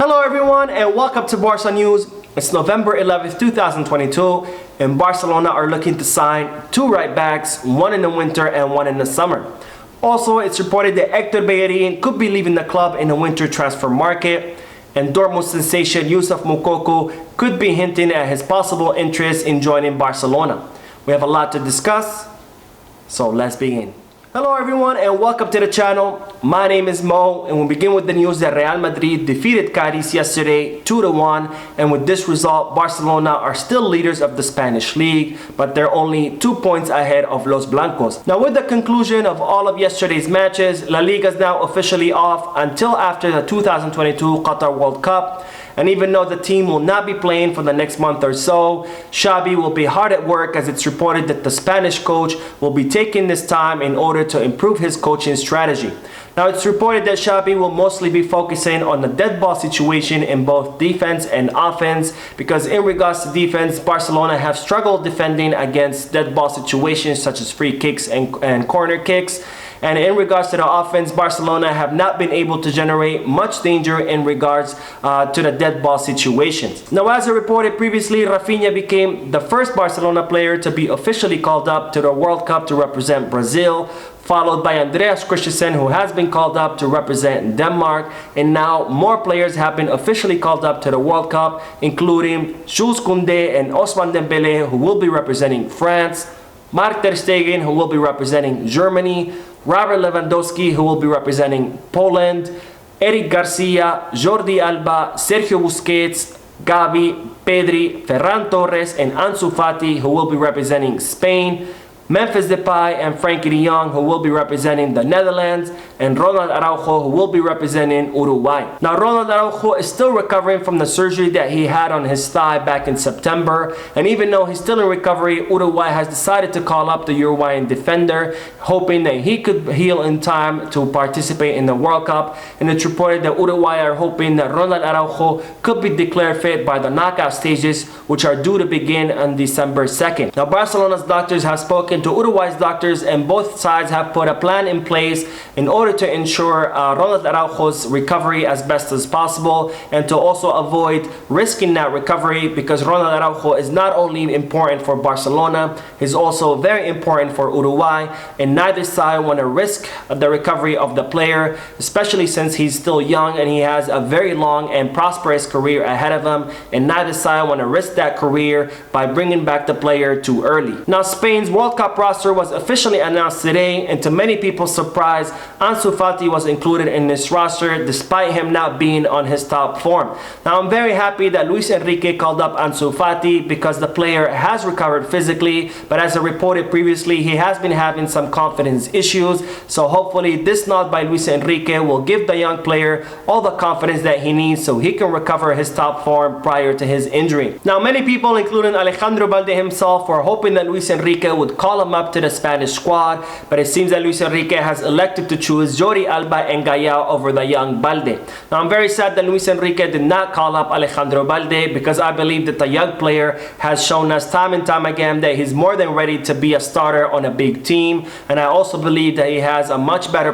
Hello everyone and welcome to Barca News. It's November 11th, 2022 and Barcelona are looking to sign two right backs, one in the winter and one in the summer. Also, it's reported that Hector Bellerin could be leaving the club in the winter transfer market, and Dortmund sensation Youssef Moukoko could be hinting at his possible interest in joining Barcelona. We have a lot to discuss, so let's begin. Hello everyone and welcome to the channel. My name is Mo and we'll begin with the news that Real Madrid defeated Cadiz yesterday 2-1, and with this result Barcelona are still leaders of the Spanish league, but they're only 2 points ahead of Los Blancos. Now with the conclusion of all of yesterday's matches, La Liga is now officially off until after the 2022 Qatar World Cup. And even though the team will not be playing for the next month or so, Xavi will be hard at work, as it's reported that the Spanish coach will be taking this time in order to improve his coaching strategy. Now it's reported that Xavi will mostly be focusing on the dead ball situation in both defense and offense, because in regards to defense, Barcelona have struggled defending against dead ball situations such as free kicks and corner kicks. And in regards to the offense, Barcelona have not been able to generate much danger in regards to the dead ball situations. Now, as I reported previously, Rafinha became the first Barcelona player to be officially called up to the World Cup to represent Brazil, followed by Andreas Christensen, who has been called up to represent Denmark. And now more players have been officially called up to the World Cup, including Jules Koundé and Ousmane Dembélé, who will be representing France, Marc ter Stegen, who will be representing Germany, Robert Lewandowski, who will be representing Poland, Eric Garcia, Jordi Alba, Sergio Busquets, Gavi, Pedri, Ferran Torres, and Ansu Fati, who will be representing Spain, Memphis Depay and Frankie de Jong, who will be representing the Netherlands, and Ronald Araujo, who will be representing Uruguay. Now, Ronald Araujo is still recovering from the surgery that he had on his thigh back in September, and even though he's still in recovery, Uruguay has decided to call up the Uruguayan defender, hoping that he could heal in time to participate in the World Cup. And it's reported that Uruguay are hoping that Ronald Araujo could be declared fit by the knockout stages, which are due to begin on December 2nd. Now, Barcelona's doctors have spoken to Uruguay's doctors, and both sides have put a plan in place in order to ensure Ronald Araujo's recovery as best as possible, and to also avoid risking that recovery, because Ronald Araujo is not only important for Barcelona, he's also very important for Uruguay, and neither side want to risk the recovery of the player, especially since he's still young and he has a very long and prosperous career ahead of him, and neither side want to risk that career by bringing back the player too early. Now, Spain's World Cup roster was officially announced today, and to many people's surprise, Ansu Fati was included in this roster despite him not being on his top form. Now, I'm very happy that Luis Enrique called up Ansu Fati, because the player has recovered physically, but as I reported previously, he has been having some confidence issues. So hopefully this nod by Luis Enrique will give the young player all the confidence that he needs so he can recover his top form prior to his injury. Now, many people, including Alejandro Balde himself, were hoping that Luis Enrique would call him up to the Spanish squad, but it seems that Luis Enrique has elected to choose Jordi Alba and Gaia over the young Balde. Now, I'm very sad that Luis Enrique did not call up Alejandro Balde, because I believe that the young player has shown us time and time again that he's more than ready to be a starter on a big team, and I also believe that he has a much better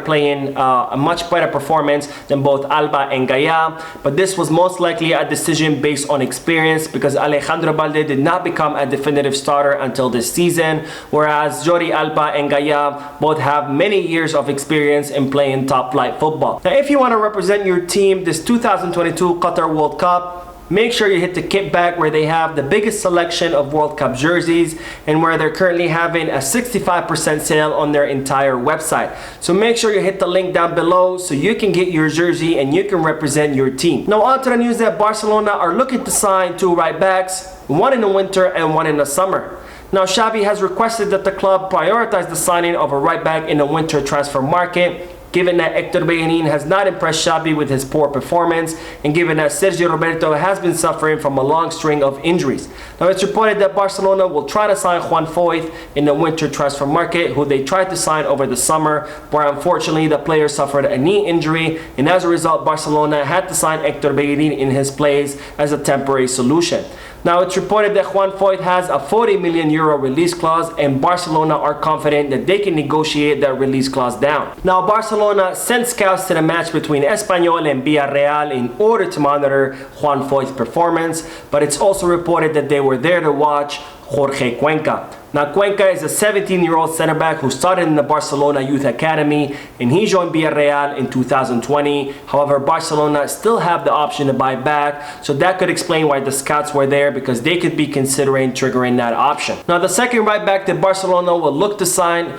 performance than both Alba and Gaia. But this was most likely a decision based on experience, because Alejandro Balde did not become a definitive starter until this season, whereas Jordi Alba and Gaia both have many years of experience in playing top flight football. Now, if you want to represent your team this 2022 Qatar World Cup, make sure you hit the kit bag, where they have the biggest selection of World Cup jerseys, and where they're currently having a 65% sale on their entire website. So make sure you hit the link down below so you can get your jersey and you can represent your team. Now, on to the news that Barcelona are looking to sign two right backs, one in the winter and one in the summer. Now, Xavi has requested that the club prioritize the signing of a right back in the winter transfer market, given that Hector Bellerin has not impressed Xavi with his poor performance, and given that Sergio Roberto has been suffering from a long string of injuries. Now, it's reported that Barcelona will try to sign Juan Foyth in the winter transfer market, who they tried to sign over the summer, where unfortunately the player suffered a knee injury, and as a result Barcelona had to sign Hector Bellerin in his place as a temporary solution. Now it's reported that Juan Foyth has a 40 million euro release clause, and Barcelona are confident that they can negotiate that release clause down. Now Barcelona sent scouts to the match between Espanyol and Villarreal in order to monitor Juan Foyth's performance, but it's also reported that they were there to watch Jorge Cuenca. Now Cuenca is a 17-year-old center back who started in the Barcelona Youth Academy, and he joined Villarreal in 2020. However, Barcelona still have the option to buy back, so that could explain why the scouts were there, because they could be considering triggering that option. Now the second right back that Barcelona will look to sign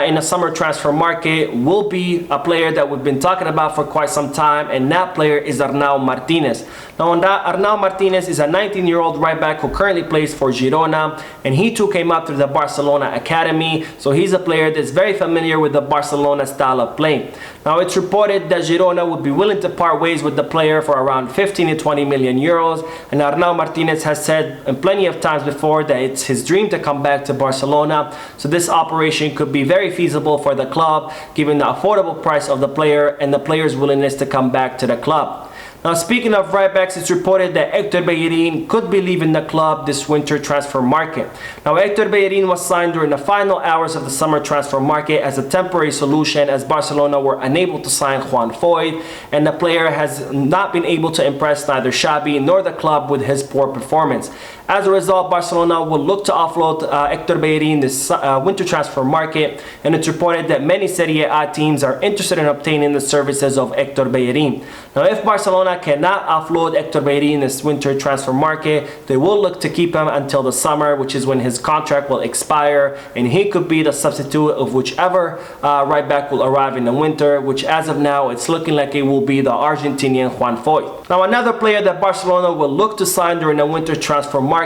in the summer transfer market will be a player that we've been talking about for quite some time, and that player is Arnau Martinez. Now Arnau Martinez is a 19-year-old right back who currently plays for Girona, and he too came up through the Barcelona Academy, so he's a player that's very familiar with the Barcelona style of play. Now it's reported that Girona would be willing to part ways with the player for around 15 to 20 million euros, and Arnau Martinez has said plenty of times before that it's his dream to come back to Barcelona, so this operation could be very feasible for the club given the affordable price of the player and the player's willingness to come back to the club. Now speaking of right backs, it's reported that Hector Bellerin could be leaving the club this winter transfer market. Now Hector Bellerin was signed during the final hours of the summer transfer market as a temporary solution, as Barcelona were unable to sign Juan Foyth, and the player has not been able to impress neither Xavi nor the club with his poor performance. As a result, Barcelona will look to offload Hector Bellerin this winter transfer market, and it's reported that many Serie A teams are interested in obtaining the services of Hector Bellerin. Now if Barcelona cannot offload Hector Bellerin this winter transfer market, they will look to keep him until the summer, which is when his contract will expire, and he could be the substitute of whichever right back will arrive in the winter, which as of now it's looking like it will be the Argentinian Juan Foyth. Now another player that Barcelona will look to sign during the winter transfer market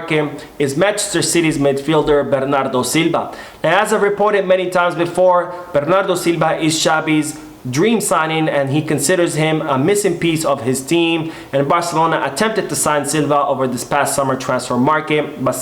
is Manchester City's midfielder Bernardo Silva. Now as I've reported many times before, Bernardo Silva is Xavi's dream signing, and he considers him a missing piece of his team, and Barcelona attempted to sign Silva over this past summer transfer market, but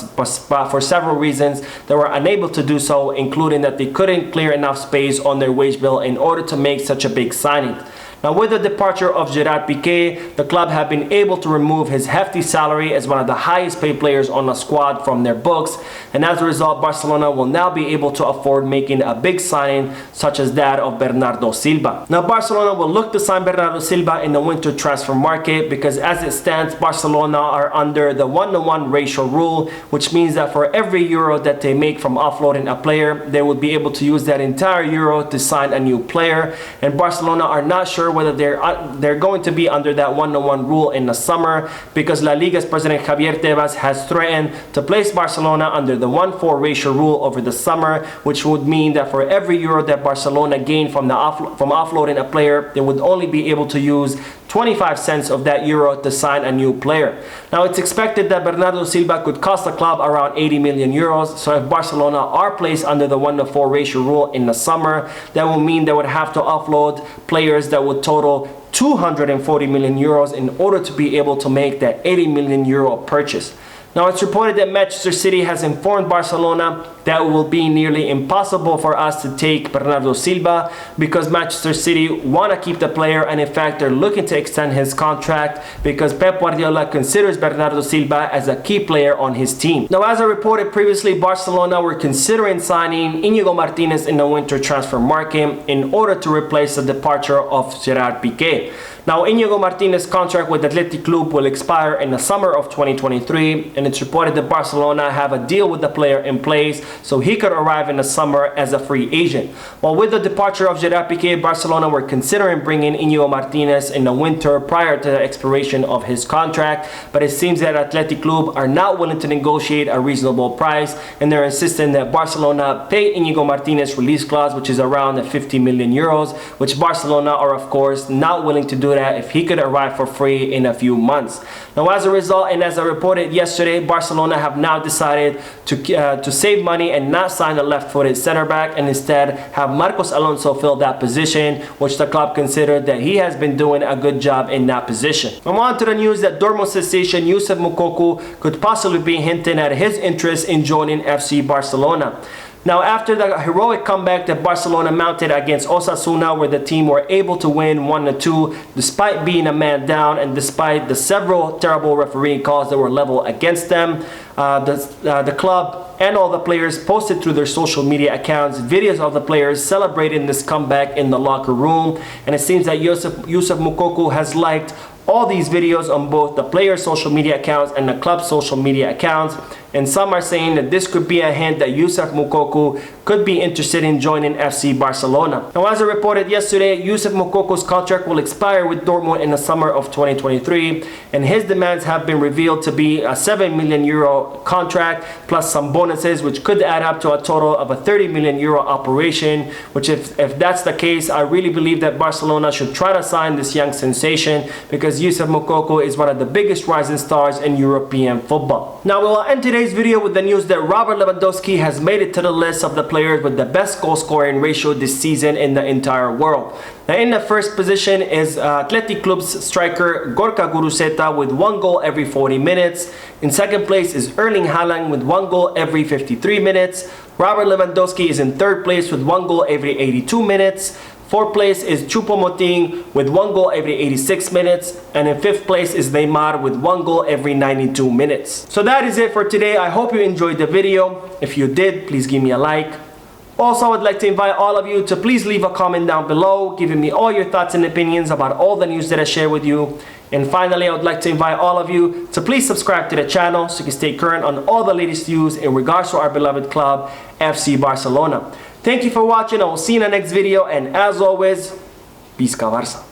for several reasons they were unable to do so, including that they couldn't clear enough space on their wage bill in order to make such a big signing. Now with the departure of Gerard Piqué, the club have been able to remove his hefty salary as one of the highest paid players on the squad from their books, and as a result Barcelona will now be able to afford making a big signing such as that of Bernardo Silva. Now Barcelona will look to sign Bernardo Silva in the winter transfer market because as it stands Barcelona are under the 1-to-1 ratio rule, which means that for every euro that they make from offloading a player, they will be able to use that entire euro to sign a new player, and Barcelona are not sure whether they're going to be under that 1-to-1 rule in the summer, because La Liga's president Javier Tebas has threatened to place Barcelona under the 1-4 ratio rule over the summer, which would mean that for every euro that Barcelona gained from offloading a player, they would only be able to use 25 cents of that euro to sign a new player. Now it's expected that Bernardo Silva could cost the club around 80 million euros, so if Barcelona are placed under the 1-to-4 ratio rule in the summer, that will mean they would have to offload players that would total 240 million euros in order to be able to make that 80 million euro purchase. Now it's reported that Manchester City has informed Barcelona that it will be nearly impossible for us to take Bernardo Silva because Manchester City want to keep the player, and in fact they're looking to extend his contract because Pep Guardiola considers Bernardo Silva as a key player on his team. Now as I reported previously, Barcelona were considering signing Íñigo Martínez in the winter transfer market in order to replace the departure of Gerard Piqué. Now Íñigo Martínez's contract with Athletic Club will expire in the summer of 2023, and it's reported that Barcelona have a deal with the player in place so he could arrive in the summer as a free agent. While with the departure of Gerard Piqué, Barcelona were considering bringing Íñigo Martínez in the winter prior to the expiration of his contract, but it seems that Athletic Club are not willing to negotiate a reasonable price, and they're insisting that Barcelona pay Íñigo Martínez release clause, which is around 50 million euros, which Barcelona are of course not willing to do that if he could arrive for free in a few months. Now as a result, and as I reported yesterday, Barcelona have now decided to save money and not sign a left-footed center back, and instead have Marcos Alonso fill that position, which the club considered that he has been doing a good job in that position. I'm on to the news that Dortmund sensation Youssef Moukoko could possibly be hinting at his interest in joining FC Barcelona. Now, after the heroic comeback that Barcelona mounted against Osasuna, where the team were able to win 1-2 despite being a man down and despite the several terrible refereeing calls that were leveled against them, the club and all the players posted through their social media accounts videos of the players celebrating this comeback in the locker room. And it seems that Youssouf Moukoko has liked all these videos on both the players' social media accounts and the club's social media accounts. And some are saying that this could be a hint that Youssouf Moukoko could be interested in joining FC Barcelona. Now, as I reported yesterday, Youssouf Moukoko's contract will expire with Dortmund in the summer of 2023, and his demands have been revealed to be a 7 million euro contract plus some bonuses, which could add up to a total of a 30 million euro operation, which if that's the case, I really believe that Barcelona should try to sign this young sensation, because Youssouf Moukoko is one of the biggest rising stars in European football. Now, we will end today's video with the news that Robert Lewandowski has made it to the list of the players with the best goal scoring ratio this season in the entire world. Now, in the first position is Athletic Club's striker Gorka Guruzeta with 1 goal every 40 minutes. In second place is Erling Haaland with 1 goal every 53 minutes. Robert Lewandowski is in third place with 1 goal every 82 minutes. Fourth place is Choupo-Moting with 1 goal every 86 minutes. And in fifth place is Neymar with 1 goal every 92 minutes. So that is it for today. I hope you enjoyed the video. If you did, please give me a like. Also, I would like to invite all of you to please leave a comment down below, giving me all your thoughts and opinions about all the news that I share with you. And finally, I would like to invite all of you to please subscribe to the channel so you can stay current on all the latest news in regards to our beloved club, FC Barcelona. Thank you for watching. I will see you in the next video, and as always, Peace, Barça.